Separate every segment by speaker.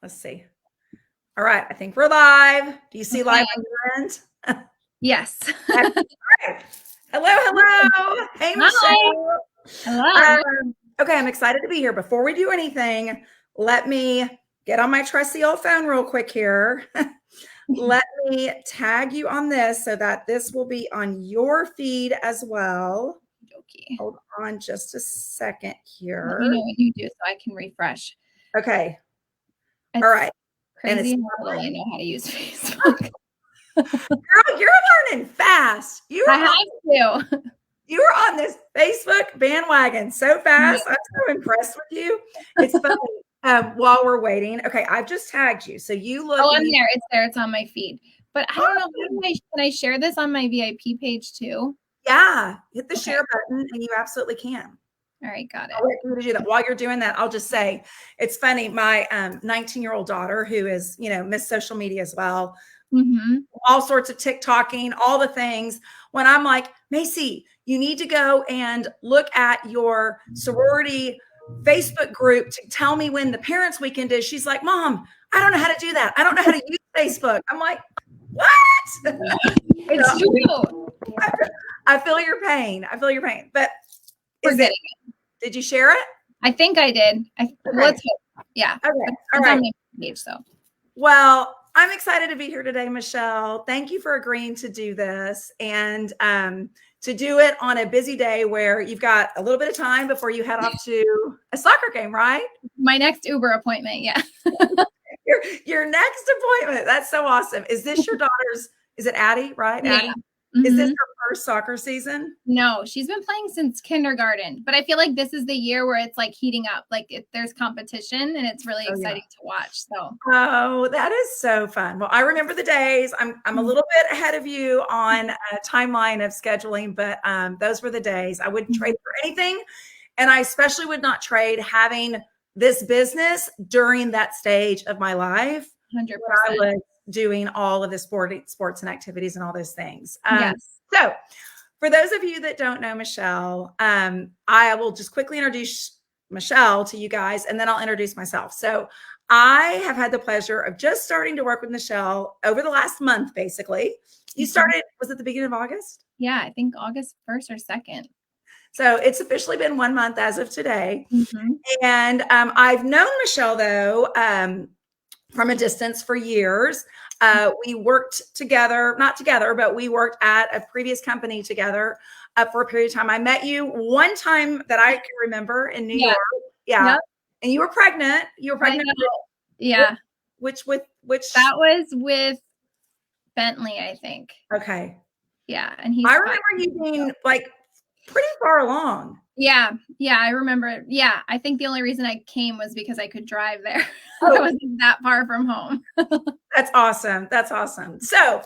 Speaker 1: Let's see. All right. I think we're live. Do you see
Speaker 2: Okay.
Speaker 1: live on your end?
Speaker 2: Yes.
Speaker 1: All right. Hello. Hey,
Speaker 2: Hi.
Speaker 1: Michele.
Speaker 2: Hello.
Speaker 1: Okay. I'm excited to be here. Before we do anything, let me get on my trusty old phone real quick here. Let me tag you on this so that this will be on your feed as well.
Speaker 2: Okay.
Speaker 1: Hold on just a second here.
Speaker 2: Let me know what you do so I can refresh.
Speaker 1: Okay.
Speaker 2: It's
Speaker 1: All right.
Speaker 2: crazy how little I know how to use Facebook.
Speaker 1: Girl, you're learning fast.
Speaker 2: I have to.
Speaker 1: You were on this Facebook bandwagon so fast. I'm so impressed with you. It's funny. While we're waiting, okay, I've just tagged you. So you look.
Speaker 2: Oh, I'm there. It's there. It's on my feed. But I don't know. Can I share this on my VIP page too?
Speaker 1: Yeah, hit the share button, and you absolutely can.
Speaker 2: All right, got it.
Speaker 1: I'll let you do that. While you're doing that, I'll just say it's funny. My 19-year-old daughter, who is Miss Social Media as well, all sorts of TikToking, all the things. When I'm like, Macy, you need to go and look at your sorority Facebook group to tell me when the parents' weekend is. She's like, Mom, I don't know how to do that. I don't know how to use Facebook. I'm like, what?
Speaker 2: It's true.
Speaker 1: I feel your pain. But
Speaker 2: Forget it.
Speaker 1: Did you share it?
Speaker 2: I think I did. Let's hope. Yeah.
Speaker 1: Okay.
Speaker 2: All right. On my page, so.
Speaker 1: Well, I'm excited to be here today, Michele. Thank you for agreeing to do this and to do it on a busy day where you've got a little bit of time before you head off to a soccer game, right?
Speaker 2: My next Uber appointment, yeah.
Speaker 1: your next appointment. That's so awesome. Is this your daughter's? Is it Addie, right?
Speaker 2: Yeah.
Speaker 1: Addie? Is this her first soccer season?
Speaker 2: No, she's been playing since kindergarten, but I feel like this is the year where it's like heating up. Like there's competition and it's really exciting to watch. So,
Speaker 1: oh, that is so fun. Well, I remember the days. I'm a little bit ahead of you on a timeline of scheduling, but those were the days. I wouldn't trade for anything, and I especially would not trade having this business during that stage of my life.
Speaker 2: 100%.
Speaker 1: I was doing all of the sports and activities and all those things.
Speaker 2: Yes.
Speaker 1: So for those of you that don't know Michele, I will just quickly introduce Michele to you guys, and then I'll introduce myself. So I have had the pleasure of just starting to work with Michele over the last month, basically. You started, was it the beginning of August?
Speaker 2: Yeah, I think August 1st or 2nd.
Speaker 1: So it's officially been 1 month as of today. And I've known Michele, though, from a distance for years. We worked together, not together, but we worked at a previous company together for a period of time. I met you one time that I can remember in New York. Yeah. Yep. And you were pregnant.
Speaker 2: Yeah.
Speaker 1: Which
Speaker 2: that was with Bentley, I think.
Speaker 1: Okay.
Speaker 2: Yeah. And
Speaker 1: I remember you being like pretty far along.
Speaker 2: Yeah. I remember. Yeah. I think the only reason I came was because I could drive there. I wasn't that far from home.
Speaker 1: That's awesome. So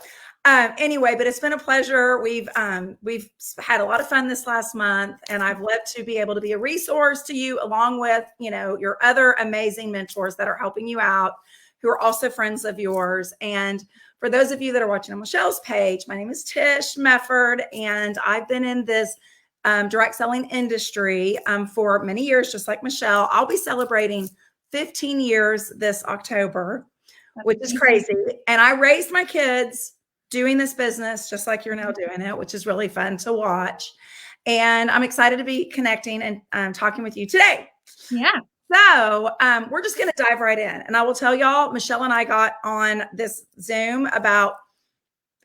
Speaker 1: anyway, but it's been a pleasure. We've had a lot of fun this last month, and I've loved to be able to be a resource to you, along with your other amazing mentors that are helping you out, who are also friends of yours. And for those of you that are watching on Michele's page, my name is Tysh Mefferd, and I've been in this direct selling industry for many years, just like Michele. I'll be celebrating 15 years this October, which is crazy. And I raised my kids doing this business just like you're now doing it, which is really fun to watch. And I'm excited to be connecting and talking with you today.
Speaker 2: Yeah.
Speaker 1: So we're just going to dive right in. And I will tell y'all, Michele and I got on this Zoom about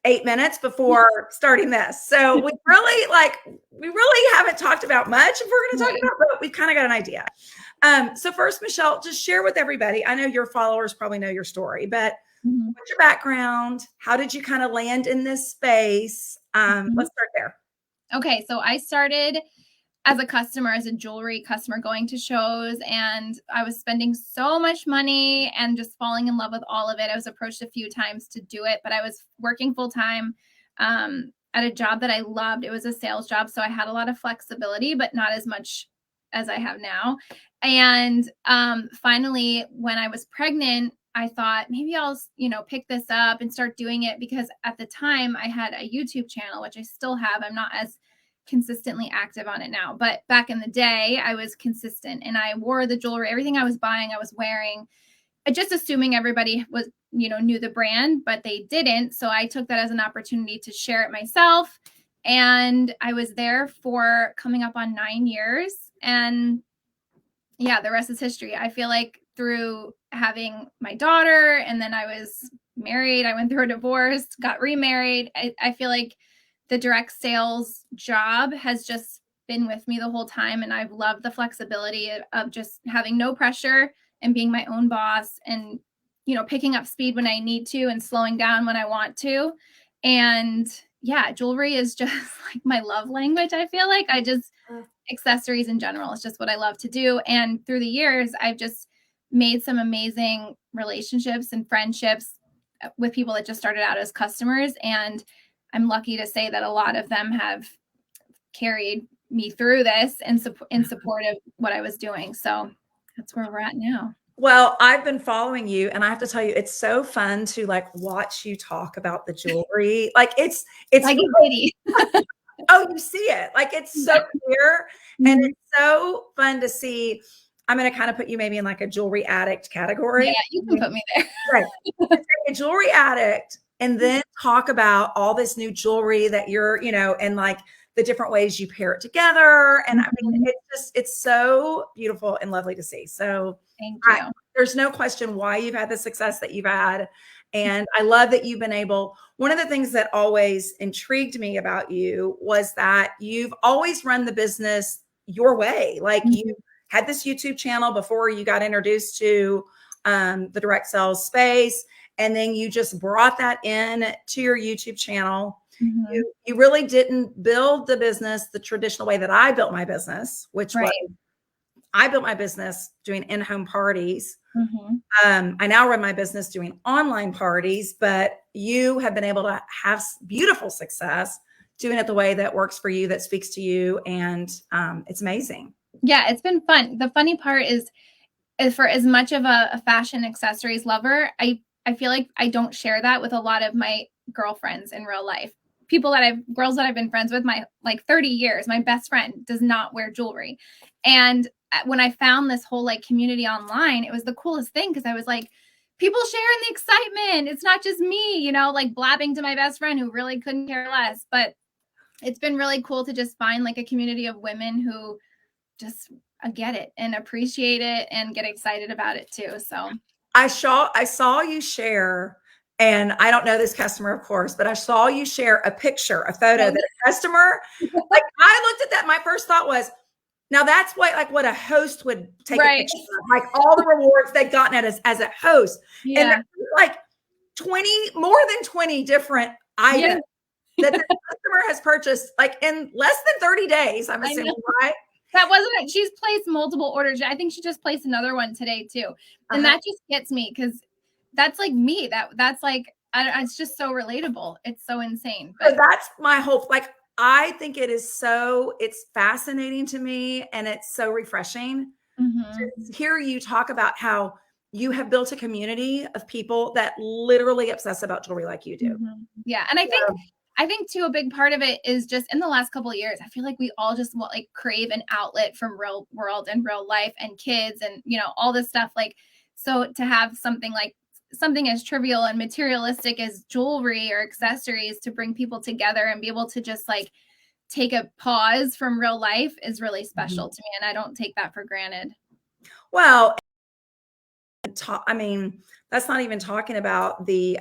Speaker 1: 8 minutes before starting this. So we really haven't talked about much if we're going to talk about, but we've kind of got an idea. So first, Michele, just share with everybody. I know your followers probably know your story, but what's your background? How did you kind of land in this space? Let's start there.
Speaker 2: Okay. So I started as a customer, as a jewelry customer, going to shows, and I was spending so much money and just falling in love with all of it. I was approached a few times to do it, but I was working full time at a job that I loved. It was a sales job, so I had a lot of flexibility, but not as much as I have now. And finally, when I was pregnant, I thought maybe I'll, pick this up and start doing it, because at the time I had a YouTube channel, which I still have. I'm not as consistently active on it now, but back in the day I was consistent, and I wore the jewelry, everything I was buying, I was wearing. just assuming everybody was, knew the brand, but they didn't. So I took that as an opportunity to share it myself. And I was there for coming up on 9 years. And yeah, the rest is history. I feel like through having my daughter, and then I was married, I went through a divorce, got remarried. I feel like the direct sales job has just been with me the whole time. And I've loved the flexibility of just having no pressure and being my own boss, and, picking up speed when I need to and slowing down when I want to. And yeah, jewelry is just like my love language. I feel like accessories in general is just what I love to do. And through the years, I've just made some amazing relationships and friendships with people that just started out as customers. And I'm lucky to say that a lot of them have carried me through this in support of what I was doing. So that's where we're at now.
Speaker 1: Well, I've been following you, and I have to tell you, it's so fun to like watch you talk about the jewelry. Like it's
Speaker 2: like
Speaker 1: really, oh, you see it. Like it's so clear, and it's so fun to see. I'm going to kind of put you maybe in like a jewelry addict category.
Speaker 2: Yeah, you can put me there.
Speaker 1: Right. Take a jewelry addict and then talk about all this new jewelry that you're, and like the different ways you pair it together. And I mean, it's so beautiful and lovely to see. So
Speaker 2: thank you.
Speaker 1: There's no question why you've had the success that you've had. And I love that you've been able, one of the things that always intrigued me about you was that you've always run the business your way. Like you had this YouTube channel before you got introduced to the direct sales space. And then you just brought that in to your YouTube channel. You really didn't build the business the traditional way that I built my business, which was I built my business doing in-home parties. I now run my business doing online parties, but you have been able to have beautiful success doing it the way that works for you, that speaks to you. And it's amazing.
Speaker 2: Yeah, it's been fun. The funny part is for as much of a fashion accessories lover, I feel like I don't share that with a lot of my girlfriends in real life. Girls that I've been friends with my like 30 years, my best friend does not wear jewelry. And when I found this whole like community online, it was the coolest thing, because I was like, people sharing the excitement. It's not just me, like blabbing to my best friend who really couldn't care less. But it's been really cool to just find like a community of women who just get it and appreciate it and get excited about it too. So
Speaker 1: I saw you share, and I don't know this customer, of course, but I saw you share a photo that a customer, like I looked at that. My first thought was, now that's what a host would take a picture of, like all the rewards they'd gotten as a host. Yeah. And like more than 20 different items that the customer has purchased like in less than 30 days, I'm assuming, right?
Speaker 2: That wasn't it. She's placed multiple orders. I think she just placed another one today too. And that just gets me, because that's like me. That's like, it's just so relatable. It's so insane.
Speaker 1: But so that's my hope. Like, I think it's fascinating to me, and it's so refreshing to hear you talk about how you have built a community of people that literally obsess about jewelry like you do.
Speaker 2: Yeah. And I think too, a big part of it is just in the last couple of years, I feel like we all just want like crave an outlet from real world and real life and kids and, all this stuff. Like, so to have something as trivial and materialistic as jewelry or accessories to bring people together and be able to just like take a pause from real life is really special to me. And I don't take that for granted.
Speaker 1: Well, I mean, that's not even talking about the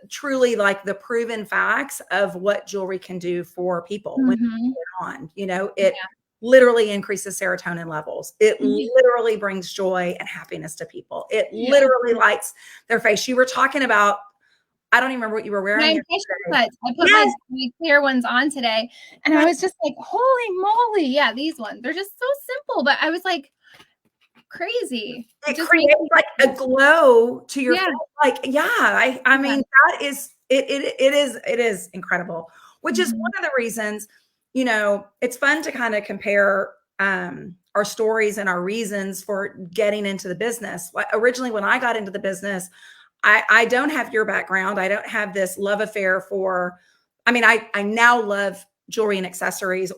Speaker 1: truly like the proven facts of what jewelry can do for people when you put it on. It literally increases serotonin levels. It literally brings joy and happiness to people. It literally lights their face. You were talking about, I don't even remember what you were wearing.
Speaker 2: I put my clear ones on today, and I was just like, holy moly. Yeah, these ones, they're just so simple, but I was like, crazy.
Speaker 1: It creates like a glow to your face. Like, I mean, that is, it is incredible, which is one of the reasons, it's fun to kind of compare our stories and our reasons for getting into the business. Like, originally, when I got into the business, I don't have your background. I don't have this love affair I now love jewelry and accessories,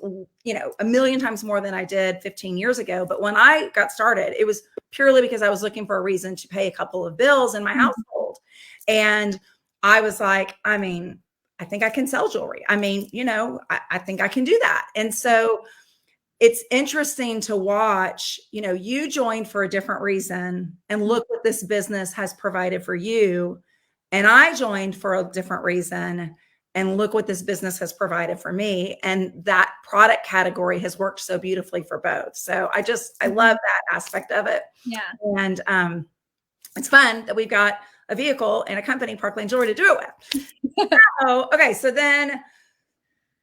Speaker 1: a million times more than I did 15 years ago. But when I got started, it was purely because I was looking for a reason to pay a couple of bills in my household. And I was like, I mean, I think I can sell jewelry. I mean, I think I can do that. And so it's interesting to watch, you joined for a different reason and look what this business has provided for you. And I joined for a different reason and look what this business has provided for me. And that product category has worked so beautifully for both. So I love that aspect of it.
Speaker 2: Yeah.
Speaker 1: And it's fun that we've got a vehicle and a company, Park Lane Jewelry, to do it with. Okay. So then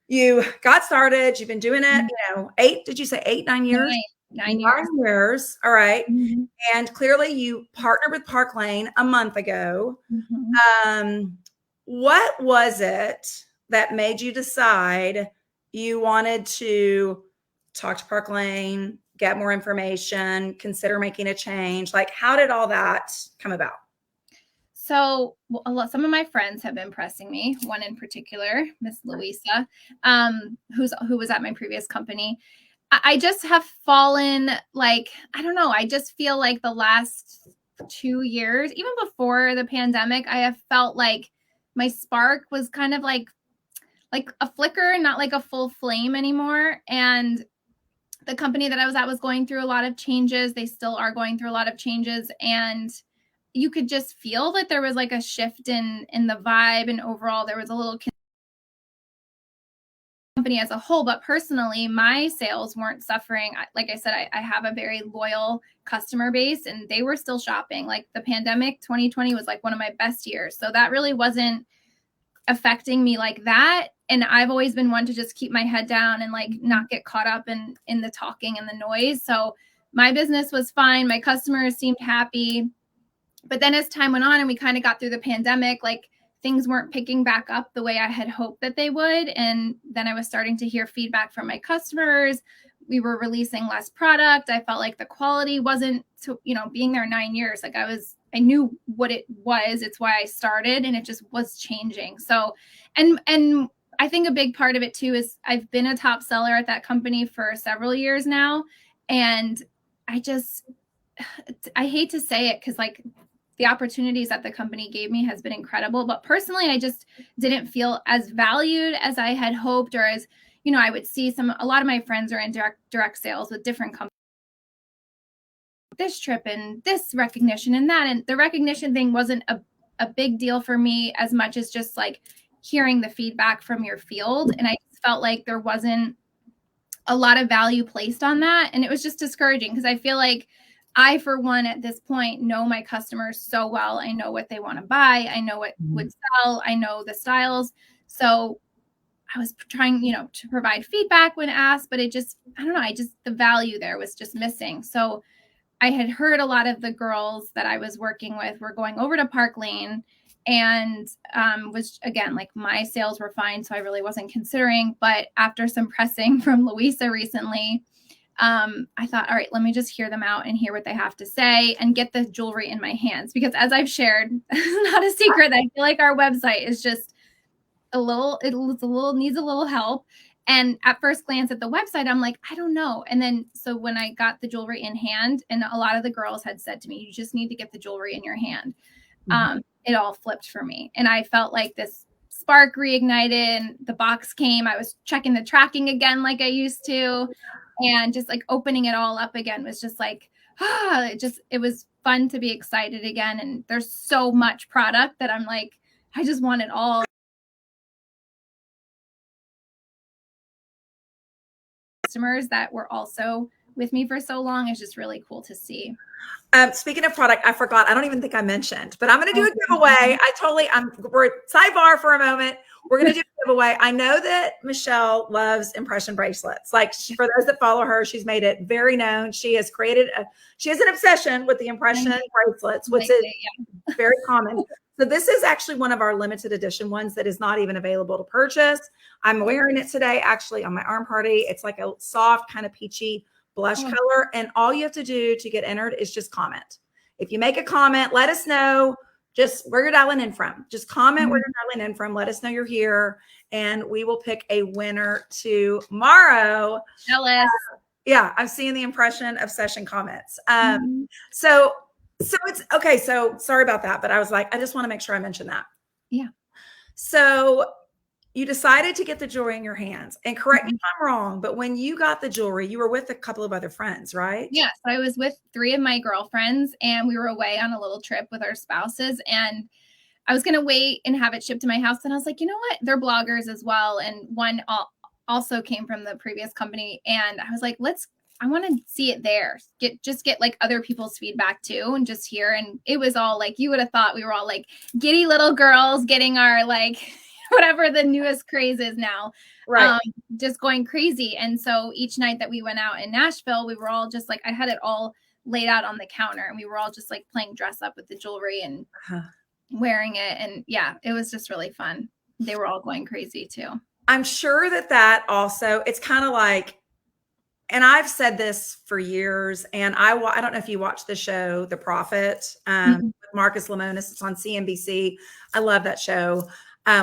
Speaker 1: you got started, you've been doing it, did you say 9 years?
Speaker 2: 9 years.
Speaker 1: 9 years. All right. Mm-hmm. And clearly you partnered with Park Lane a month ago. Mm-hmm. What was it that made you decide you wanted to talk to Park Lane, get more information, consider making a change? Like, how did all that come about?
Speaker 2: So some of my friends have been pressing me, one in particular, Miss Louisa, who was at my previous company. I just have fallen, I don't know. I just feel like the last 2 years, even before the pandemic, I have felt like my spark was kind of like a flicker, not like a full flame anymore. And the company that I was at was going through a lot of changes. They still are going through a lot of changes. And you could just feel that there was like a shift in the vibe, and overall there was a little company as a whole. But personally, my sales weren't suffering. Like I said, I have a very loyal customer base, and they were still shopping. Like the pandemic 2020 was like one of my best years. So that really wasn't affecting me like that. And I've always been one to just keep my head down and not get caught up in the talking and the noise. So my business was fine. My customers seemed happy. But then as time went on and we kind of got through the pandemic, things weren't picking back up the way I had hoped that they would. And then I was starting to hear feedback from my customers. We were releasing less product. I felt like the quality wasn't, being there 9 years. I knew what it was. It's why I started, and it just was changing. So, and I think a big part of it too is I've been a top seller at that company for several years now. And I hate to say it, because the opportunities that the company gave me has been incredible. But personally, I just didn't feel as valued as I had hoped, or as, I would see a lot of my friends are in direct sales with different companies. This trip and this recognition and that. And the recognition thing wasn't a big deal for me as much as just hearing the feedback from your field. And I just felt like there wasn't a lot of value placed on that. And it was just discouraging, because I feel like I, for one, at this point, know my customers so well. I know what they want to buy. I know what would sell. I know the styles. So I was trying, to provide feedback when asked, but it just, I don't know, the value there was just missing. So I had heard a lot of the girls that I was working with were going over to Park Lane, and was, again, my sales were fine, so I really wasn't considering. But after some pressing from Louisa recently, I thought, all right, let me just hear them out and hear what they have to say and get the jewelry in my hands. Because as I've shared, not a secret, I feel like our website is just needs a little help. And at first glance at the website, I'm like, I don't know. And then, so when I got the jewelry in hand, and a lot of the girls had said to me, you just need to get the jewelry in your hand. It all flipped for me. And I felt like this spark reignited, and the box came. I was checking the tracking again, like I used to. And just opening it all up again was just it was fun to be excited again. And there's so much product that I'm like, I just want it all. Customers that were also with me for so long is just really cool to see.
Speaker 1: Speaking of product, I forgot. I don't even think I mentioned, but I'm going to do a giveaway. We're sidebar for a moment. We're going to do a giveaway. I know that Michele loves impression bracelets. For those that follow her, she's made it very known. She has an obsession with the impression bracelets, which is very common. So this is actually one of our limited edition ones that is not even available to purchase. I'm wearing it today, actually, on my arm party. It's like a soft kind of peachy blush color. And all you have to do to get entered is just comment. If you make a comment, let us know just where you're dialing in from. Just comment where you're dialing in from. Let us know you're here, and we will pick a winner tomorrow.
Speaker 2: Jealous.
Speaker 1: Yeah, I'm seeing the impression of session comments. So it's okay. So sorry about that, but I was like, I just want to make sure I mention that.
Speaker 2: Yeah.
Speaker 1: So you decided to get the jewelry in your hands, and correct me if I'm wrong, but when you got the jewelry, you were with a couple of other friends, right?
Speaker 2: Yes, I was with 3 of my girlfriends, and we were away on a little trip with our spouses, and I was going to wait and have it shipped to my house. And I was like, you know what? They're bloggers as well. And one also came from the previous company. And I was like, I want to see it there. Get like other people's feedback too, and just hear. And it was all like, you would have thought we were all like giddy little girls getting our like whatever the newest craze is now,
Speaker 1: right?
Speaker 2: Just going crazy. And so each night that we went out in Nashville, we were all just like, I had it all laid out on the counter, and we were all just like playing dress up with the jewelry and wearing it. And yeah, it was just really fun. They were all going crazy too.
Speaker 1: I'm sure that also, it's kind of like, and I've said this for years, and I don't know if you watch the show, The Prophet, with Marcus Lemonis. It's on CNBC. I love that show.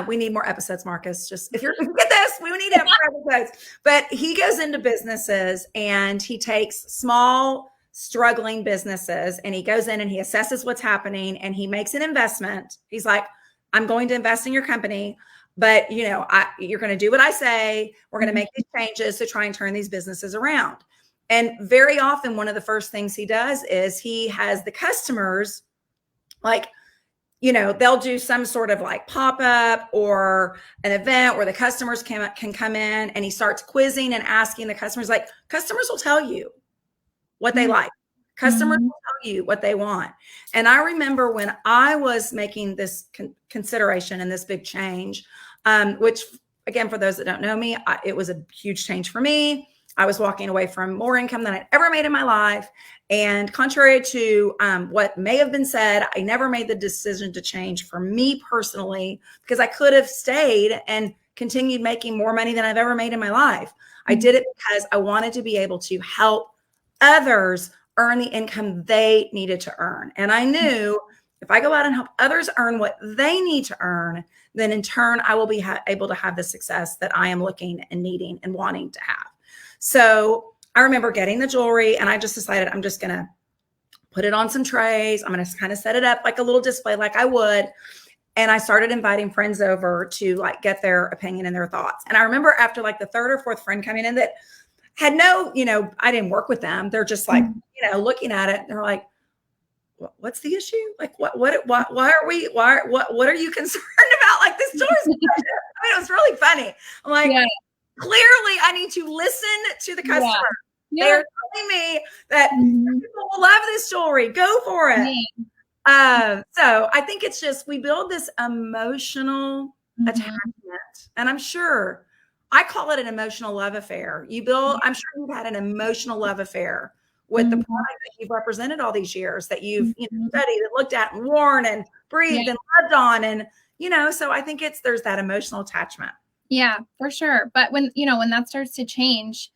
Speaker 1: We need more episodes, Marcus. Just if you get this, we need to have more episodes. But he goes into businesses, and he takes small, struggling businesses, and he goes in and he assesses what's happening, and he makes an investment. He's like, I'm going to invest in your company, but you're going to do what I say. We're going to make these changes to try and turn these businesses around. And very often, one of the first things he does is he has the customers, like, they'll do some sort of like pop-up or an event where the customers can come in, and he starts quizzing and asking the customers, like, customers will tell you what they like. Customers will tell you what they want. And I remember when I was making this consideration and this big change, which again, for those that don't know me, it was a huge change for me. I was walking away from more income than I'd ever made in my life. And contrary to what may have been said, I never made the decision to change for me personally, because I could have stayed and continued making more money than I've ever made in my life. I did it because I wanted to be able to help others earn the income they needed to earn. And I knew if I go out and help others earn what they need to earn, then in turn, I will be able to have the success that I am looking and needing and wanting to have. So I remember getting the jewelry, and I just decided I'm just going to put it on some trays. I'm going to kind of set it up like a little display like I would. And I started inviting friends over to like get their opinion and their thoughts. And I remember after like the third or fourth friend coming in that had no, I didn't work with them. They're just like, looking at it. They're like, what's the issue? Like, what are you concerned about? Like, this store is, it was really funny. I'm like, clearly I need to listen to the customer. Yeah. They're telling me that people will love this jewelry. Go for it. So I think it's just, we build this emotional attachment, and I'm sure I call it an emotional love affair. I'm sure you've had an emotional love affair with the product that you've represented all these years, that you've studied and looked at and worn and breathed and lived on. And, so I think there's that emotional attachment.
Speaker 2: Yeah, for sure. But when that starts to change,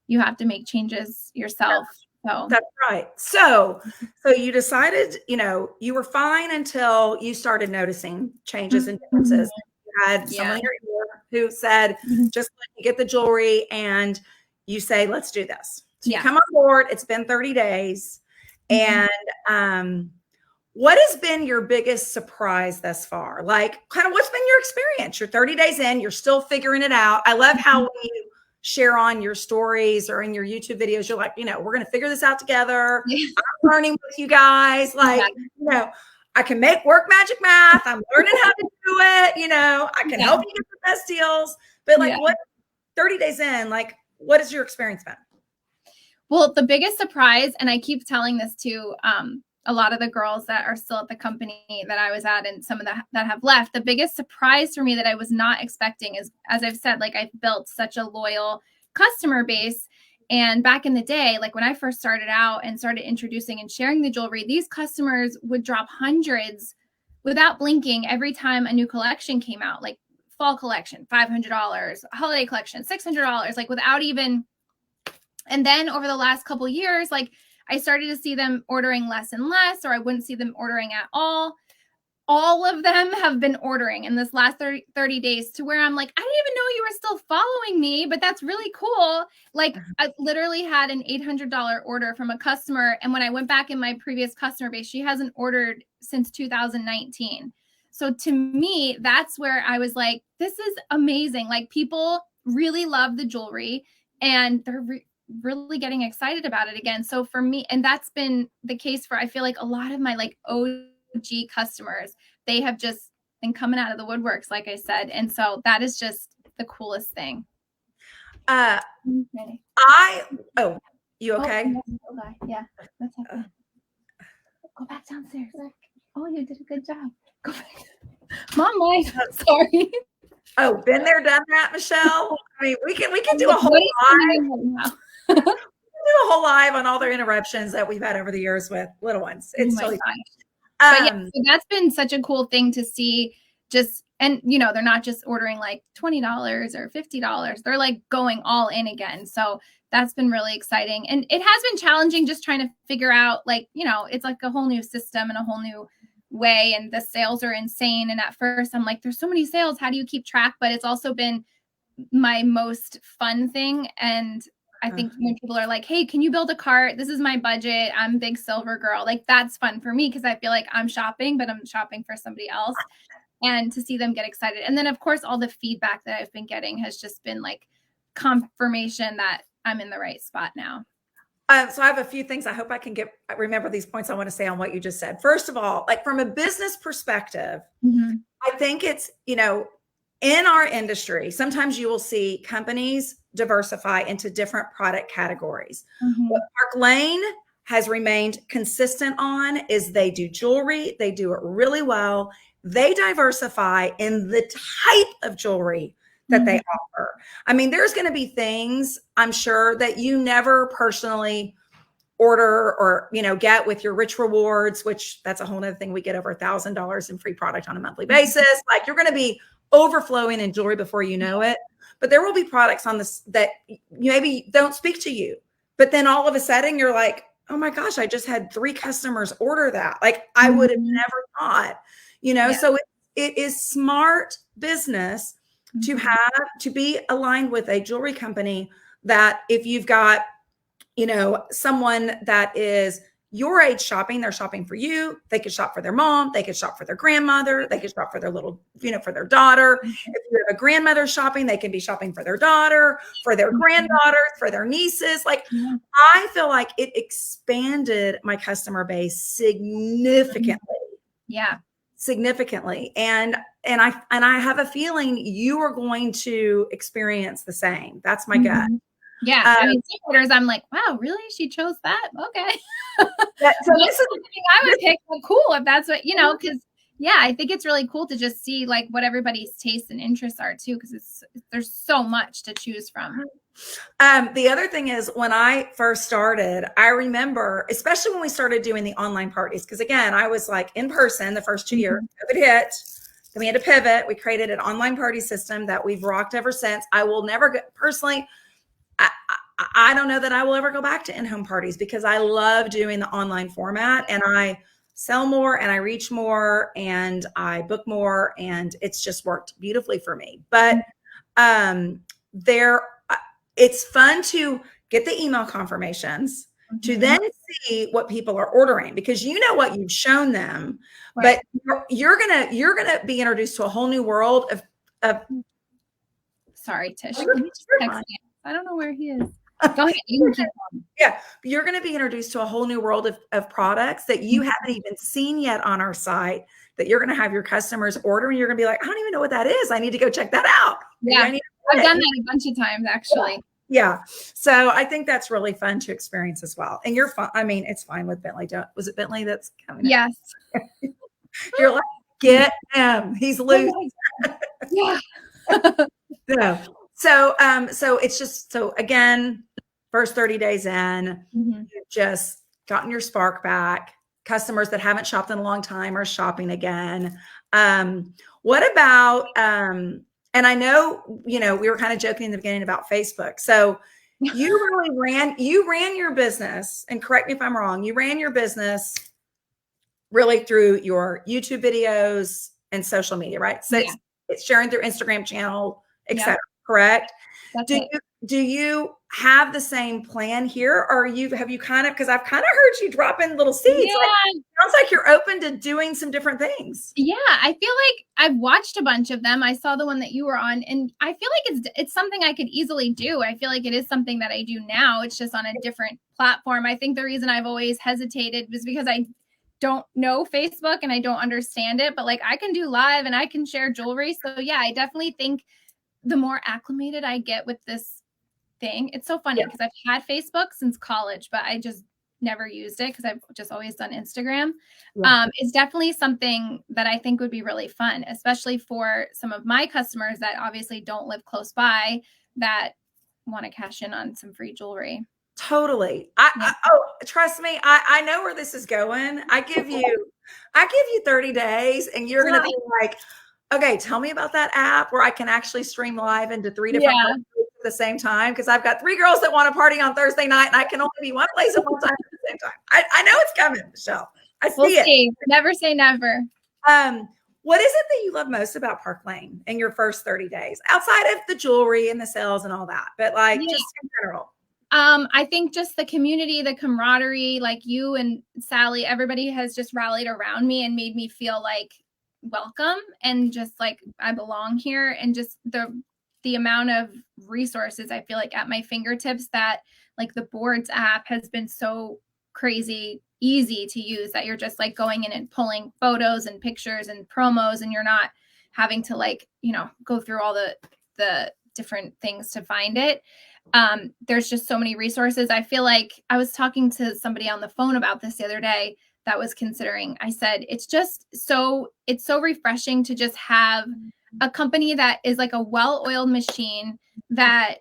Speaker 2: you have to make changes yourself. So
Speaker 1: that's right. So you decided, you were fine until you started noticing changes and differences. You had someone in your ear who said, just let me get the jewelry, and you say, let's do this. So you come on board. It's been 30 days. And what has been your biggest surprise thus far? Like, kind of what's been your experience? You're 30 days in, you're still figuring it out. I love how when you share on your stories or in your YouTube videos, you're like, we're going to figure this out together. I'm learning with you guys. Like, I can work magic math. I'm learning how to do it. I can help you get the best deals. But like, what 30 days in, like, what has your experience been?
Speaker 2: Well, the biggest surprise, and I keep telling this to a lot of the girls that are still at the company that I was at, and some of that have left, the biggest surprise for me that I was not expecting is, as I've said, like, I've built such a loyal customer base. And back in the day, like when I first started out and started introducing and sharing the jewelry, these customers would drop hundreds without blinking every time a new collection came out, like fall collection, $500, holiday collection, $600, like without even. And then over the last couple of years, like I started to see them ordering less and less, or I wouldn't see them ordering at all. all of them have been ordering in this last 30 days to where I'm like, I didn't even know you were still following me, but that's really cool. Like I literally had an $800 order from a customer. And when I went back in my previous customer base, she hasn't ordered since 2019. So to me, that's where I was like, this is amazing. Like people really love the jewelry and they're really getting excited about it again. So for me, and that's been the case for, I feel like a lot of my like OG customers, they have just been coming out of the woodworks, like I said. And so that is just the coolest thing.
Speaker 1: You okay?
Speaker 2: Okay. Yeah. That's okay. Go back downstairs. Oh, you did a good job. Go back. Mom, sorry.
Speaker 1: Oh, been there, done that, Michele. I mean, we can do a whole live. Do a whole live on all the interruptions that we've had over the years with little ones. It's totally fun.
Speaker 2: But yeah, so that's been such a cool thing to see. Just, and you know, they're not just ordering like $20 or $50. They're like going all in again. So that's been really exciting. And it has been challenging just trying to figure out, like, you know, it's like a whole new system and a whole new way. And the sales are insane. And at first I'm like, there's so many sales. How do you keep track? But it's also been my most fun thing. And I think when people are like, hey, can you build a cart? This is my budget. I'm a big silver girl. Like that's fun for me because I feel like I'm shopping, but I'm shopping for somebody else. And to see them get excited. And then of course, all the feedback that I've been getting has just been like confirmation that I'm in the right spot now.
Speaker 1: So I have a few things. I hope I can remember these points I want to say on what you just said. First of all, like from a business perspective, I think it's, you know, in our industry, sometimes you will see companies diversify into different product categories. What Park Lane has remained consistent on is they do jewelry. They do it really well. They diversify in the type of jewelry that they offer. I mean, there's going to be things I'm sure that you never personally order or, you know, get with your Rich Rewards, which that's a whole nother thing. We get over $1,000 in free product on a monthly basis. Like you're going to be overflowing in jewelry before you know it. But there will be products on this that maybe don't speak to you. But then all of a sudden you're like, oh my gosh, I just had 3 customers order that. Like I would have never thought, you know, so it is smart business to be aligned with a jewelry company that if you've got, you know, someone that is your age shopping, they're shopping for you. They could shop for their mom. They could shop for their grandmother. They could shop for their little, you know, for their daughter. If you have a grandmother shopping, they can be shopping for their daughter, for their granddaughter, for their nieces. Like I feel like it expanded my customer base significantly. Significantly. And I have a feeling you are going to experience the same. That's my gut.
Speaker 2: Yeah. I mean, some orders, I'm like, wow, really? She chose that? Okay.
Speaker 1: So this is
Speaker 2: something I would pick. Well, cool. If that's what, you know, because I think it's really cool to just see like what everybody's tastes and interests are too. Cause there's so much to choose from.
Speaker 1: The other thing is when I first started, I remember, especially when we started doing the online parties, because again, I was like in person the first 2 years, COVID hit, then we had to pivot. We created an online party system that we've rocked ever since. I will never go personally. I don't know that I will ever go back to in-home parties because I love doing the online format and I sell more and I reach more and I book more and it's just worked beautifully for me. But it's fun to get the email confirmations to then see what people are ordering because you know what you've shown them, but you're gonna be introduced to a whole new world of
Speaker 2: Sorry, Tysh. Can you just text me? I don't know where he is. Go ahead. You can
Speaker 1: you're going to be introduced to a whole new world of products that you haven't even seen yet on our site that you're going to have your customers order and you're going to be like, I don't even know what that is. I need to go check that out.
Speaker 2: Yeah. I've done that a bunch of times actually.
Speaker 1: Yeah. So I think that's really fun to experience as well. And you're fine. I mean, it's fine with Bentley. Was it Bentley that's coming?
Speaker 2: Yes.
Speaker 1: You're like, get him. He's loose.
Speaker 2: Yeah.
Speaker 1: So it's just, so again, first 30 days in, you've just gotten your spark back. Customers that haven't shopped in a long time are shopping again. What about, and I know, you know, we were kind of joking in the beginning about Facebook. So you really ran your business, and correct me if I'm wrong, you ran your business really through your YouTube videos and social media, right? So
Speaker 2: Yeah.
Speaker 1: it's sharing through Instagram channel,
Speaker 2: Yep.
Speaker 1: etc. Correct?
Speaker 2: That's
Speaker 1: Do
Speaker 2: it.
Speaker 1: do you have the same plan here, or have you kind of, because I've kind of heard you drop in little seeds. Like,
Speaker 2: Yeah.
Speaker 1: sounds like you're open to doing some different things.
Speaker 2: Yeah, I feel like I've watched a bunch of them. I saw the one that you were on, and I feel like it's something I could easily do. I feel like it is something that I do now. It's just on a different platform. I think the reason I've always hesitated was because I don't know Facebook and I don't understand it, but like I can do live and I can share jewelry. So yeah, I definitely think the more acclimated I get with this thing, it's so funny
Speaker 1: Yeah.
Speaker 2: because I've had Facebook since college, but I just never used it because I've just always done Instagram.
Speaker 1: Yeah.
Speaker 2: It's definitely something that I think would be really fun, especially for some of my customers that obviously don't live close by that want to cash in on some free jewelry.
Speaker 1: Totally.
Speaker 2: Yeah.
Speaker 1: Oh, trust me, I know where this is going. I give you 30 days and you're going to be like, okay, tell me about that app where I can actually stream live into 3 different
Speaker 2: Yeah.
Speaker 1: places at the same time. Because I've got 3 girls that want to party on Thursday night and I can only be one place at one time at the same time. I know it's coming, Michelle. I
Speaker 2: We'll
Speaker 1: see it.
Speaker 2: see. Never say never.
Speaker 1: What is it that you love most about Park Lane in your first 30 days, outside of the jewelry and the sales and all that, but like just in general?
Speaker 2: I think just the community, the camaraderie, like you and Sally, everybody has just rallied around me and made me feel like welcome and just like I belong here. And just the amount of resources I feel like at my fingertips, that like the boards app has been so crazy easy to use, that you're just like going in and pulling photos and pictures and promos, and you're not having to like, go through all the different things to find it. There's just so many resources. I feel like I was talking to somebody on the phone about this the other day that was considering, I said, it's so refreshing to just have a company that is like a well-oiled machine that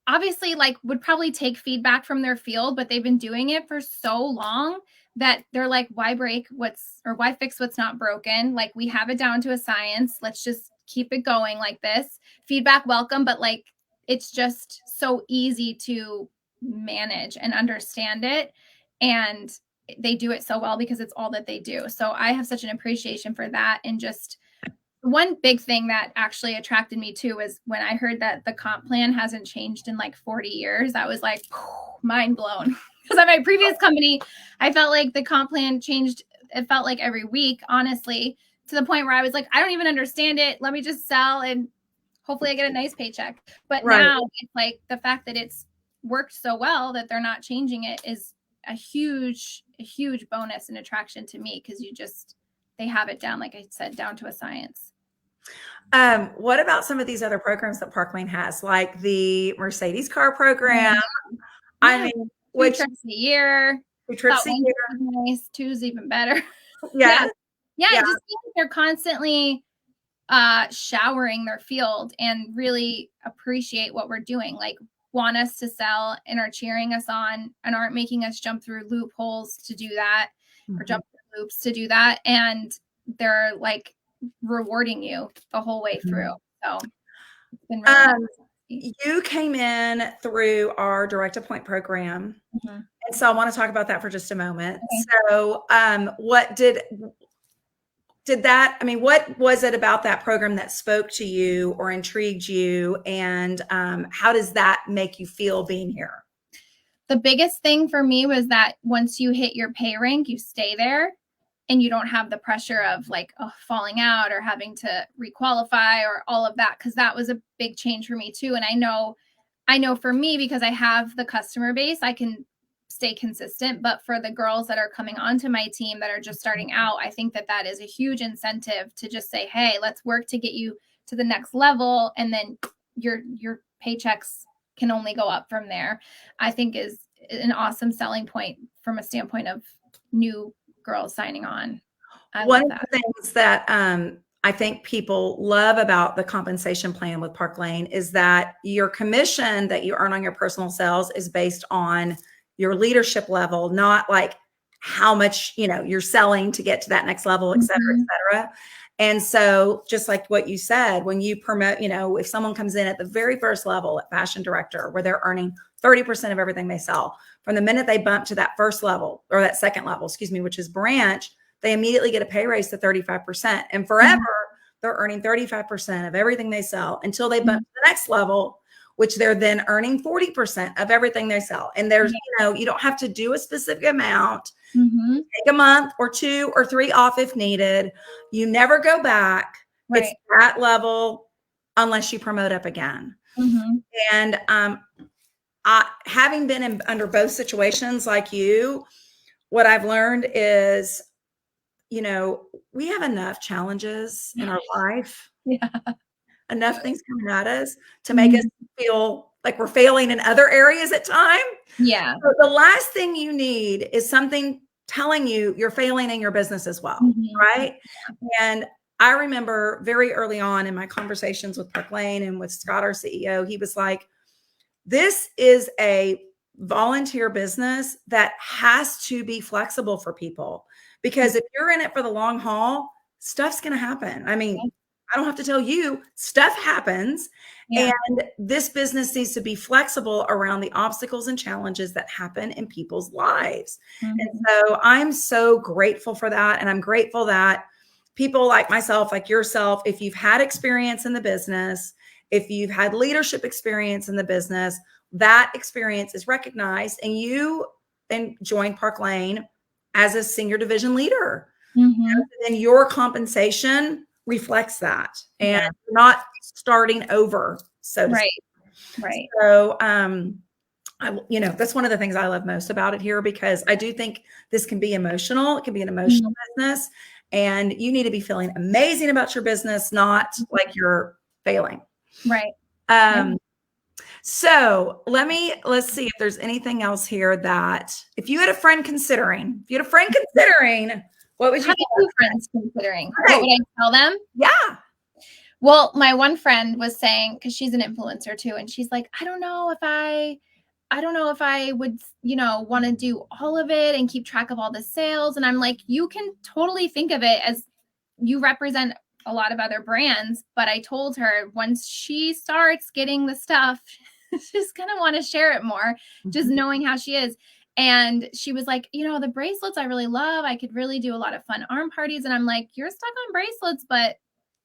Speaker 2: obviously like would probably take feedback from their field, but they've been doing it for so long that they're like, why fix what's not broken? Like, we have it down to a science. Let's just keep it going like this. Feedback welcome, but like, it's just so easy to manage and understand it. And they do it so well because it's all that they do. So I have such an appreciation for that. And just one big thing that actually attracted me too was when I heard that the comp plan hasn't changed in like 40 years. I was like, mind blown. Because at my previous company, I felt like the comp plan changed. It felt like every week, honestly, to the point where I was like, I don't even understand it. Let me just sell and hopefully I get a nice paycheck. But now it's like the fact that it's worked so well that they're not changing it is a huge bonus and attraction to me, because they have it down, like I said, down to a science.
Speaker 1: What about some of these other programs that Park Lane has, like the Mercedes car program?
Speaker 2: Yeah.
Speaker 1: I mean,
Speaker 2: which 2 trips a year.
Speaker 1: 2 trips a year.
Speaker 2: Nice. 2's even better.
Speaker 1: Yeah.
Speaker 2: Yeah. I just think they're constantly showering their field and really appreciate what we're doing. Like, want us to sell and are cheering us on and aren't making us jump through loopholes to do that, or jump through loops to do that. And they're like rewarding you the whole way through. So it's been really nice.
Speaker 1: You came in through our direct appoint program. And so I want to talk about that for just a moment. Okay. So what what was it about that program that spoke to you or intrigued you? And how does that make you feel being here?
Speaker 2: The biggest thing for me was that once you hit your pay rank, you stay there and you don't have the pressure of like falling out or having to requalify or all of that. Cause that was a big change for me too. And I know for me, because I have the customer base, I can stay consistent. But for the girls that are coming onto my team that are just starting out, I think that is a huge incentive to just say, hey, let's work to get you to the next level. And then your paychecks can only go up from there. I think is an awesome selling point from a standpoint of new girls signing on.
Speaker 1: One of the things that I think people love about the compensation plan with Park Lane is that your commission that you earn on your personal sales is based on your leadership level, not like how much, you're selling to get to that next level, et cetera, et cetera. And so just like what you said, when you promote, if someone comes in at the very first level at fashion director, where they're earning 30% of everything they sell, from the minute they bump to that first level or that second level, which is branch, they immediately get a pay raise to 35%. And forever, they're earning 35% of everything they sell until they bump to the next level, which they're then earning 40% of everything they sell. And there's, you don't have to do a specific amount. Take a month or 2 or 3 off if needed. You never go back. Right. It's that level unless you promote up again. And having been under both situations like you, what I've learned is, we have enough challenges in our life, enough things coming at us to make us feel like we're failing in other areas at time.
Speaker 2: Yeah.
Speaker 1: So the last thing you need is something telling you you're failing in your business as well, right? And I remember very early on in my conversations with Park Lane and with Scott, our CEO, he was like, this is a volunteer business that has to be flexible for people, because if you're in it for the long haul, stuff's going to happen. I mean, I don't have to tell you, stuff happens. And this business needs to be flexible around the obstacles and challenges that happen in people's lives. And so I'm so grateful for that. And I'm grateful that people like myself, like yourself, if you've had experience in the business, if you've had leadership experience in the business, that experience is recognized, and you then join Park Lane as a senior division leader. And then your compensation reflects that, and you're not starting over. So to speak. So, that's one of the things I love most about it here, because I do think this can be emotional. It can be an emotional business, and you need to be feeling amazing about your business, not like you're failing. So let's see if there's anything else here that, if you had a friend considering, what would you
Speaker 2: have? Two friends considering. What would I tell them?
Speaker 1: Yeah.
Speaker 2: Well, my one friend was saying, because she's an influencer too, and she's like, I don't know if I would, want to do all of it and keep track of all the sales. And I'm like, you can totally think of it as you represent a lot of other brands. But I told her, once she starts getting the stuff, she's going to want to share it more, just knowing how she is. And she was like, the bracelets I really love. I could really do a lot of fun arm parties. And I'm like, you're stuck on bracelets, but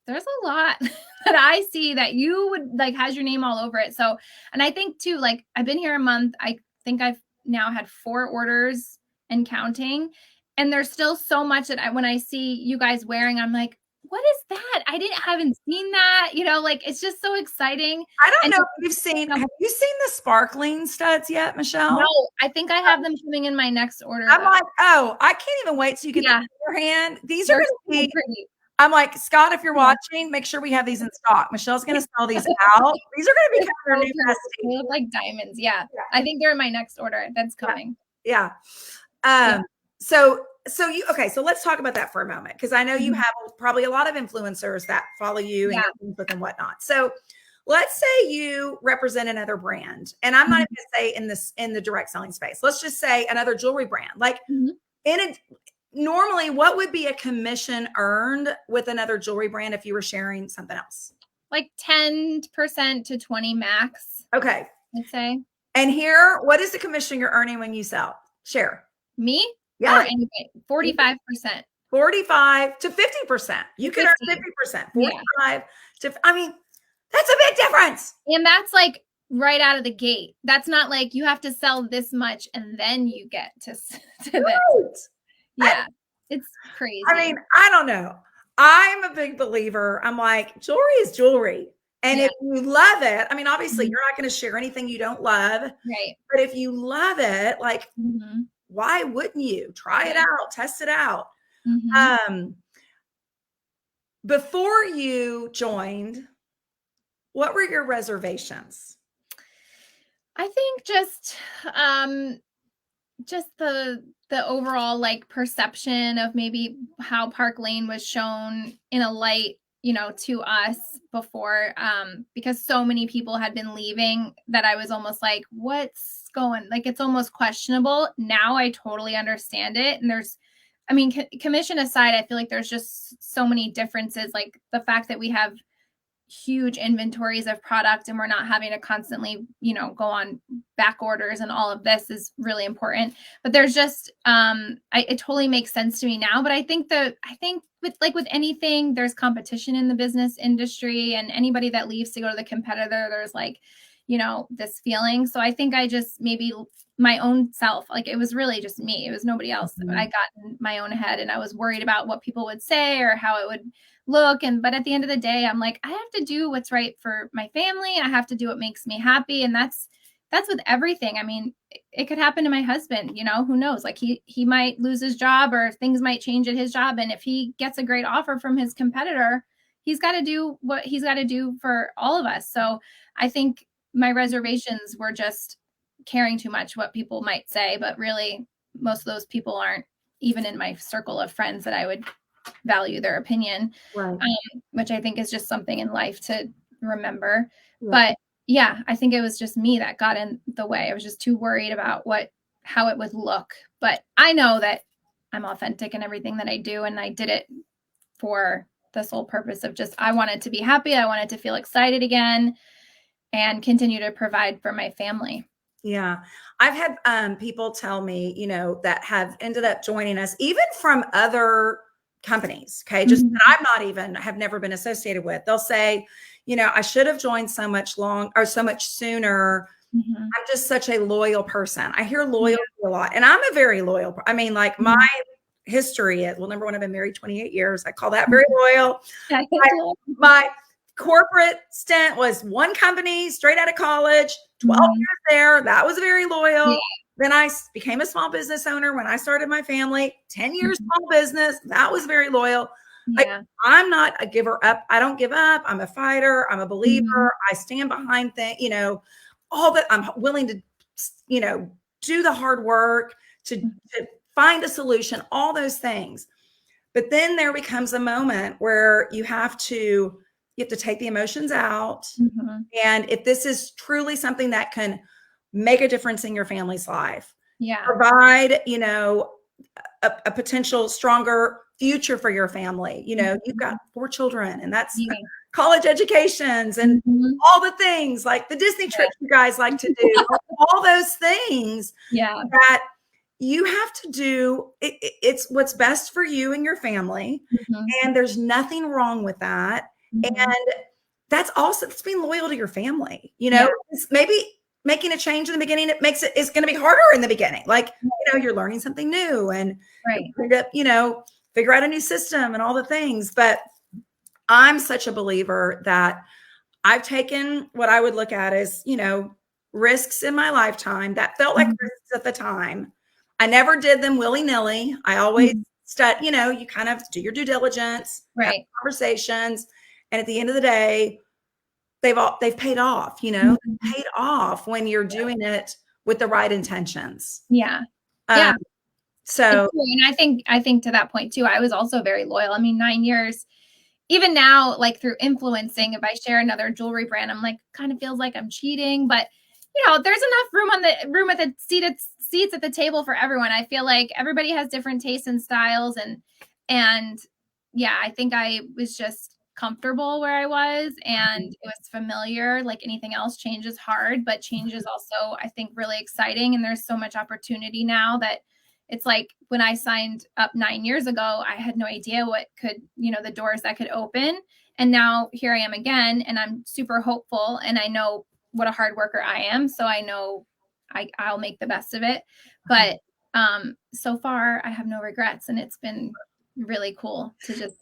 Speaker 2: there's a lot that I see that you would has your name all over it. So, and I think too, I've been here a month. I think I've now had 4 orders and counting. And there's still so much that when I see you guys wearing, I'm like, what is that? I haven't seen that, it's just so exciting.
Speaker 1: I don't know if have you seen the sparkling studs yet, Michelle?
Speaker 2: No, I think I have them coming in my next order.
Speaker 1: I'm like, I can't even wait till you get them in your hand. These are going to be pretty. I'm like, Scott, if you're watching, make sure we have these in stock. Michelle's going to sell these out. These are going to be kind of new.
Speaker 2: They look like diamonds. Yeah. I think they're in my next order. That's coming.
Speaker 1: Yeah. So let's talk about that for a moment, because I know you have probably a lot of influencers that follow you and Facebook and whatnot. So let's say you represent another brand, and I'm not even going to say in the direct selling space. Let's just say another jewelry brand. Normally, what would be a commission earned with another jewelry brand if you were sharing something else?
Speaker 2: Like 10% to 20 max.
Speaker 1: Okay.
Speaker 2: I'd say.
Speaker 1: And here, what is the commission you're earning when you sell? Share.
Speaker 2: Me?
Speaker 1: Yeah.
Speaker 2: Or anyway, 45%.
Speaker 1: 45 to 50%. You can earn 50%. 45 to, that's a big difference.
Speaker 2: And that's right out of the gate. That's not like you have to sell this much and then you get to this. Yeah, it's crazy.
Speaker 1: I don't know. I'm a big believer. I'm like, jewelry is jewelry. And if you love it, obviously you're not going to share anything you don't love.
Speaker 2: Right.
Speaker 1: But if you love it, why wouldn't you try it out, test it out? Before you joined, what were your reservations?
Speaker 2: I think just the overall perception of maybe how Park Lane was shown in a light, to us before, because so many people had been leaving that I was almost like, what's going, it's almost questionable. Now I totally understand it. And there's, commission aside, I feel like there's just so many differences, like the fact that we have huge inventories of product and we're not having to constantly, go on back orders, and all of this is really important. But there's just, it totally makes sense to me now. But I think with anything, there's competition in the business industry, and anybody that leaves to go to the competitor, there's like, this feeling. So I think I just maybe my own self, like it was really just me. It was nobody else. I got in my own head and I was worried about what people would say or how it would look. But at the end of the day, I'm like, I have to do what's right for my family. I have to do what makes me happy. And that's with everything. I mean, it could happen to my husband, who knows? Like he might lose his job or things might change at his job. And if he gets a great offer from his competitor, he's got to do what he's got to do for all of us. So I think my reservations were just caring too much what people might say, but really most of those people aren't even in my circle of friends that I would value their opinion,
Speaker 1: Right.
Speaker 2: Which I think is just something in life to remember.
Speaker 1: Yeah.
Speaker 2: But yeah, I think it was just me that got in the way. I was just too worried about how it would look. But I know that I'm authentic in everything that I do, and I did it for the sole purpose of just, I wanted to be happy. I wanted to feel excited again and continue to provide for my family.
Speaker 1: Yeah. I've had people tell me, that have ended up joining us, even from other companies. Okay. Just that have never been associated with. They'll say, I should have joined so much sooner. I'm just such a loyal person. I hear loyalty a lot, and I'm a very loyal. I mean, like my history is, well, number one, I've been married 28 years. I call that very loyal. My corporate stint was one company straight out of college, 12 years there. That was very loyal. Yeah. Then I became a small business owner when I started my family, 10 years small business. That was very loyal. Yeah. Like, I'm not a giver up. I don't give up. I'm a fighter. I'm a believer. I stand behind things, all that. I'm willing to, do the hard work to find a solution, all those things. But then there becomes a moment where you have to take the emotions out. And if this is truly something that can make a difference in your family's life, provide, a potential stronger future for your family. You've got 4 children, and that's college educations and all the things like the Disney trips you guys like to do, all those things that you have to do. It's what's best for you and your family. And there's nothing wrong with that. And that's being loyal to your family. It's maybe making a change in the beginning. It's going to be harder in the beginning. Like, you're learning something new and figure out a new system and all the things. But I'm such a believer that I've taken what I would look at as, risks in my lifetime that felt like risks at the time. I never did them willy-nilly. I always you kind of do your due diligence, have conversations. And at the end of the day, they've paid off, they've paid off when you're doing it with the right intentions. So,
Speaker 2: and I think to that point too, I was also very loyal. I mean, 9 years, even now, like through influencing, if I share another jewelry brand, I'm like, kind of feels like I'm cheating, but there's enough room at the seats at the table for everyone. I feel like everybody has different tastes and styles, and I think I was just comfortable where I was, and it was familiar. Like anything else, change is hard, but change is also, I think, really exciting. And there's so much opportunity now that it's like when I signed up 9 years ago, I had no idea what could, the doors that could open. And now here I am again, and I'm super hopeful, and I know what a hard worker I am. So I know I'll make the best of it. But so far I have no regrets, and it's been really cool to just.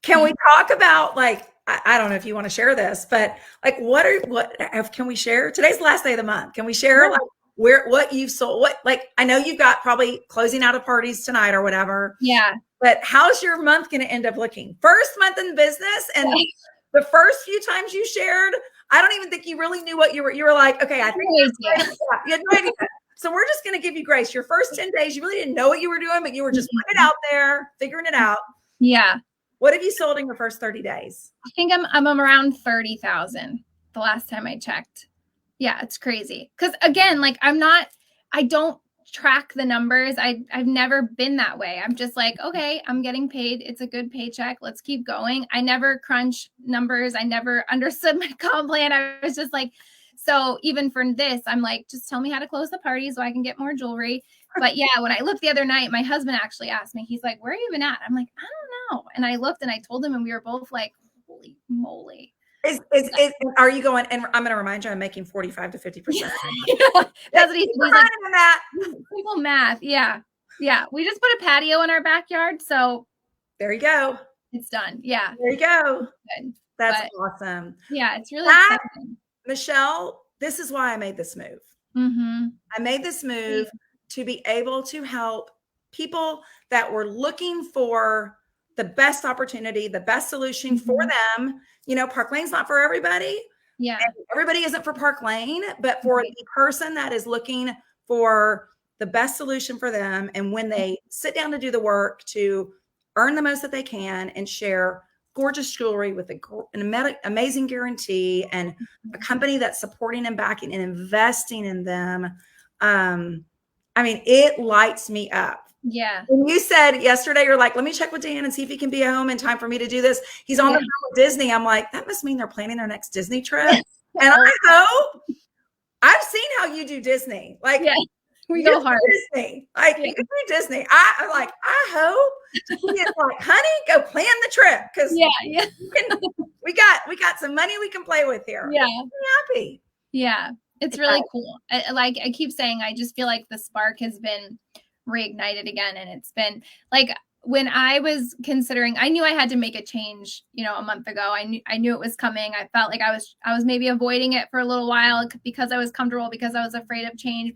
Speaker 1: Can we talk about, like, I don't know if you want to share this, but like, what can we share? Today's the last day of the month. Can we share like what you've sold? I know you've got probably closing out of parties tonight or whatever.
Speaker 2: Yeah.
Speaker 1: But how's your month going to end up looking? First month in business, and the first few times you shared, I don't even think you really knew what you were like, okay, I think you had no idea. So we're just going to give you grace. Your first 10 days, you really didn't know what you were doing, but you were just putting it out there, figuring it out.
Speaker 2: Yeah.
Speaker 1: What have you sold in your first 30 days?
Speaker 2: I think I'm around 30,000 the last time I checked. Yeah, it's crazy. Because again, like I don't track the numbers. I've never been that way. I'm just like, okay, I'm getting paid. It's a good paycheck. Let's keep going. I never crunch numbers. I never understood my comp plan. I was just like, so even for this, I'm like, just tell me how to close the party so I can get more jewelry. But yeah, when I looked the other night, my husband actually asked me, he's like, where are you even at? I'm like, I don't know. And I looked and I told him, and we were both like, holy moly.
Speaker 1: Are you going? And I'm going to remind you, I'm making 45 to 50%.
Speaker 2: That's what he said. He's like,
Speaker 1: that.
Speaker 2: Simple math. Yeah. Yeah. We just put a patio in our backyard. So
Speaker 1: there you go.
Speaker 2: It's done. Yeah.
Speaker 1: There you go.
Speaker 2: Good.
Speaker 1: That's awesome.
Speaker 2: Yeah. It's really exciting.
Speaker 1: Michele, this is why I made this move.
Speaker 2: Mm-hmm.
Speaker 1: I made this move to be able to help people that were looking for the best opportunity, the best solution for them. You know, Park Lane's not for everybody.
Speaker 2: Yeah.
Speaker 1: And everybody isn't for Park Lane, but for the person that is looking for the best solution for them. And when they sit down to do the work to earn the most that they can and share gorgeous jewelry with an amazing guarantee and a company that's supporting and backing and investing in them. I mean, it lights me up.
Speaker 2: Yeah.
Speaker 1: When you said yesterday, you're like, let me check with Dan and see if he can be at home in time for me to do this. He's on the phone with Disney. I'm like, that must mean they're planning their next Disney trip. And I hope, I've seen how you do Disney. Like,
Speaker 2: we go hard.
Speaker 1: Disney. Like, you do Disney. I'm like, I hope he's like, honey, go plan the trip. Because we got some money we can play with here.
Speaker 2: Yeah.
Speaker 1: I'm happy.
Speaker 2: Yeah. It's really cool. I keep saying, I just feel like the spark has been reignited again. And it's been like, when I was considering, I knew I had to make a change, you know, a month ago. I knew it was coming. I felt like I was maybe avoiding it for a little while because I was comfortable, because I was afraid of change,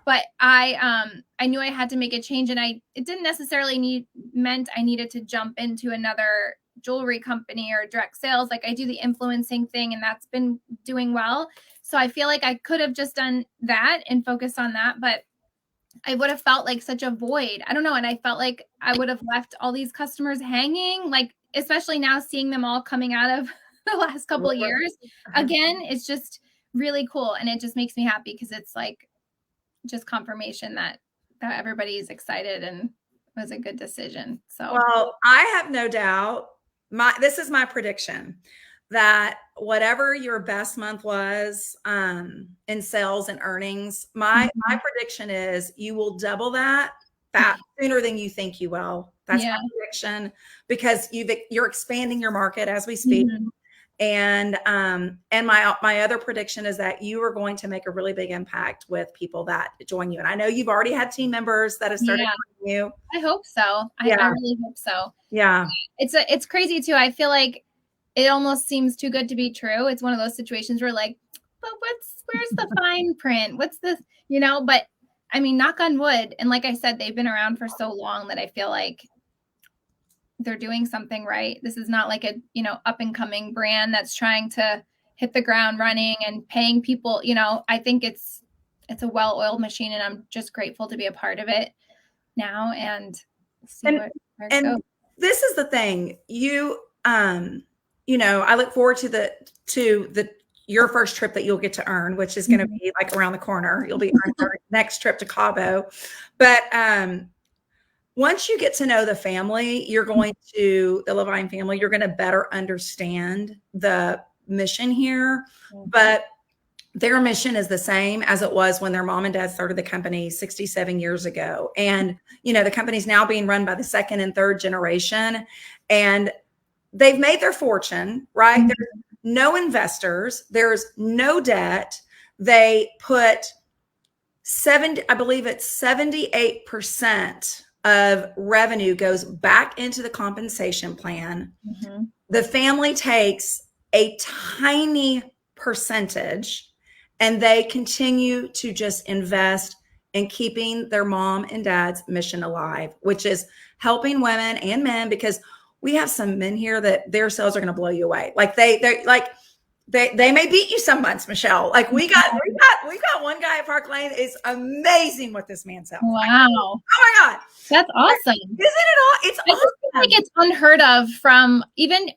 Speaker 2: but I knew I had to make a change, and it didn't necessarily meant I needed to jump into another jewelry company or direct sales. Like, I do the influencing thing, and that's been doing well. So I feel like I could have just done that and focused on that, but I would have felt like such a void. I don't know. And I felt like I would have left all these customers hanging, like, especially now seeing them all coming out of the last couple of years. Again, it's just really cool. And it just makes me happy, because it's like just confirmation that everybody's excited and it was a good decision. So,
Speaker 1: well, I have no doubt. This is my prediction, that whatever your best month was in sales and earnings, my prediction is you will double that sooner than you think you will. That's my prediction, because you're expanding your market as we speak. And my other prediction is that you are going to make a really big impact with people that join you. And I know you've already had team members that have started joining you.
Speaker 2: I hope so. I really hope so.
Speaker 1: Yeah.
Speaker 2: It's crazy too. I feel like it almost seems too good to be true. It's one of those situations where, like, but where's the fine print? What's this, you know? But I mean, knock on wood. And like I said, they've been around for so long that I feel like they're doing something right. This is not like a, you know, up and coming brand that's trying to hit the ground running and paying people. You know, I think it's a well-oiled machine, and I'm just grateful to be a part of it now and see where it goes.
Speaker 1: This is the thing, you know, I look forward to your first trip that you'll get to earn, which is going to be like around the corner. You'll be earning your next trip to Cabo. But once you get to know the family, the Levine family, you're going to better understand the mission here. But their mission is the same as it was when their mom and dad started the company 67 years ago. And, you know, the company's now being run by the second and third generation, and they've made their fortune, right? There's no investors. There's no debt. They put 78% of revenue goes back into the compensation plan. The family takes a tiny percentage, and they continue to just invest in keeping their mom and dad's mission alive, which is helping women and men, because we have some men here that their sales are going to blow you away. Like they may beat you some months, Michele. Like we got one guy at Park Lane is amazing what this man sells.
Speaker 2: Wow.
Speaker 1: Oh my God.
Speaker 2: That's awesome.
Speaker 1: Isn't it all? It's awesome.
Speaker 2: I think it's unheard of from even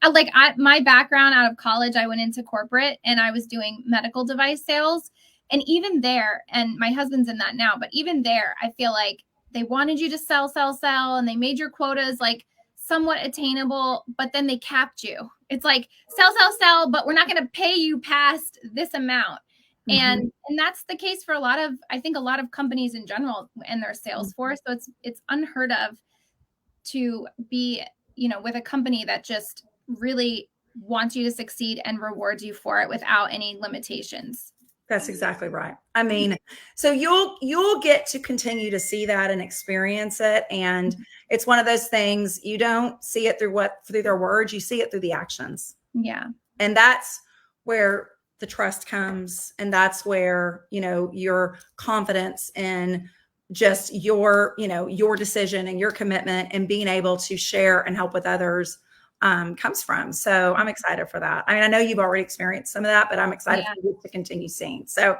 Speaker 2: my background out of college. I went into corporate and I was doing medical device sales. And even there, and my husband's in that now, but even there, I feel like they wanted you to sell, and they made your quotas like somewhat attainable, but then they capped you. It's like sell, but we're not going to pay you past this amount. And that's the case for I think a lot of companies in general and their sales force. So it's unheard of to be, with a company that just really wants you to succeed and rewards you for it without any limitations.
Speaker 1: That's exactly right. I mean, so you'll get to continue to see that and experience it. And it's one of those things, you don't see it through their words, you see it through the actions.
Speaker 2: Yeah.
Speaker 1: And that's where the trust comes. And that's where, your confidence in just your decision and your commitment and being able to share and help with others comes from. So I'm excited for that. I mean, I know you've already experienced some of that, but I'm excited for you to continue seeing. So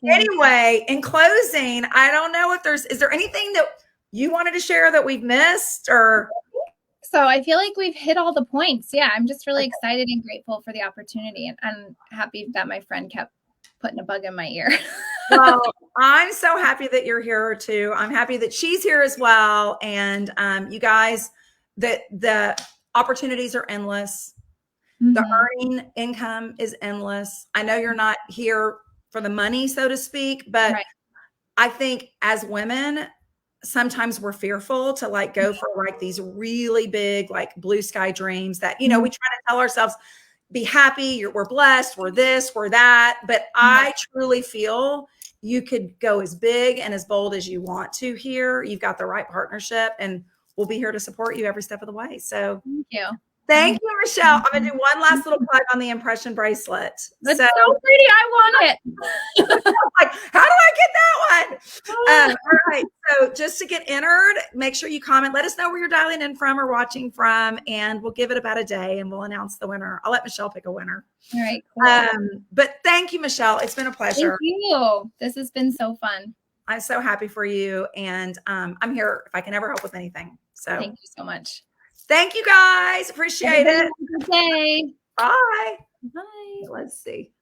Speaker 1: anyway, in closing, I don't know if is there anything that you wanted to share that we've missed or?
Speaker 2: So I feel like we've hit all the points. Yeah. I'm just really excited and grateful for the opportunity. And I'm happy that my friend kept putting a bug in my ear.
Speaker 1: Well, I'm so happy that you're here too. I'm happy that she's here as well. And you guys, the opportunities are endless. The earning income is endless. I know you're not here for the money, so to speak, but I think as women, sometimes we're fearful to like go for like these really big, like blue sky dreams that, we try to tell ourselves, be happy, we're blessed, we're this, we're that. But I truly feel you could go as big and as bold as you want to here. You've got the right partnership and we'll be here to support you every step of the way. So
Speaker 2: thank you.
Speaker 1: Thank you, Michele. I'm going to do one last little plug on the impression bracelet.
Speaker 2: That's so pretty. I want it.
Speaker 1: Like, how do I get that one? All right. So just to get entered, make sure you comment. Let us know where you're dialing in from or watching from, and we'll give it about a day and we'll announce the winner. I'll let Michele pick a winner.
Speaker 2: All right. Cool.
Speaker 1: But thank you, Michele. It's been a pleasure.
Speaker 2: Thank you. This has been so fun.
Speaker 1: I'm so happy for you. And I'm here if I can ever help with anything. So
Speaker 2: thank you so much.
Speaker 1: Thank you guys. Appreciate it.
Speaker 2: Have a good day.
Speaker 1: Bye.
Speaker 2: Bye.
Speaker 1: Let's see.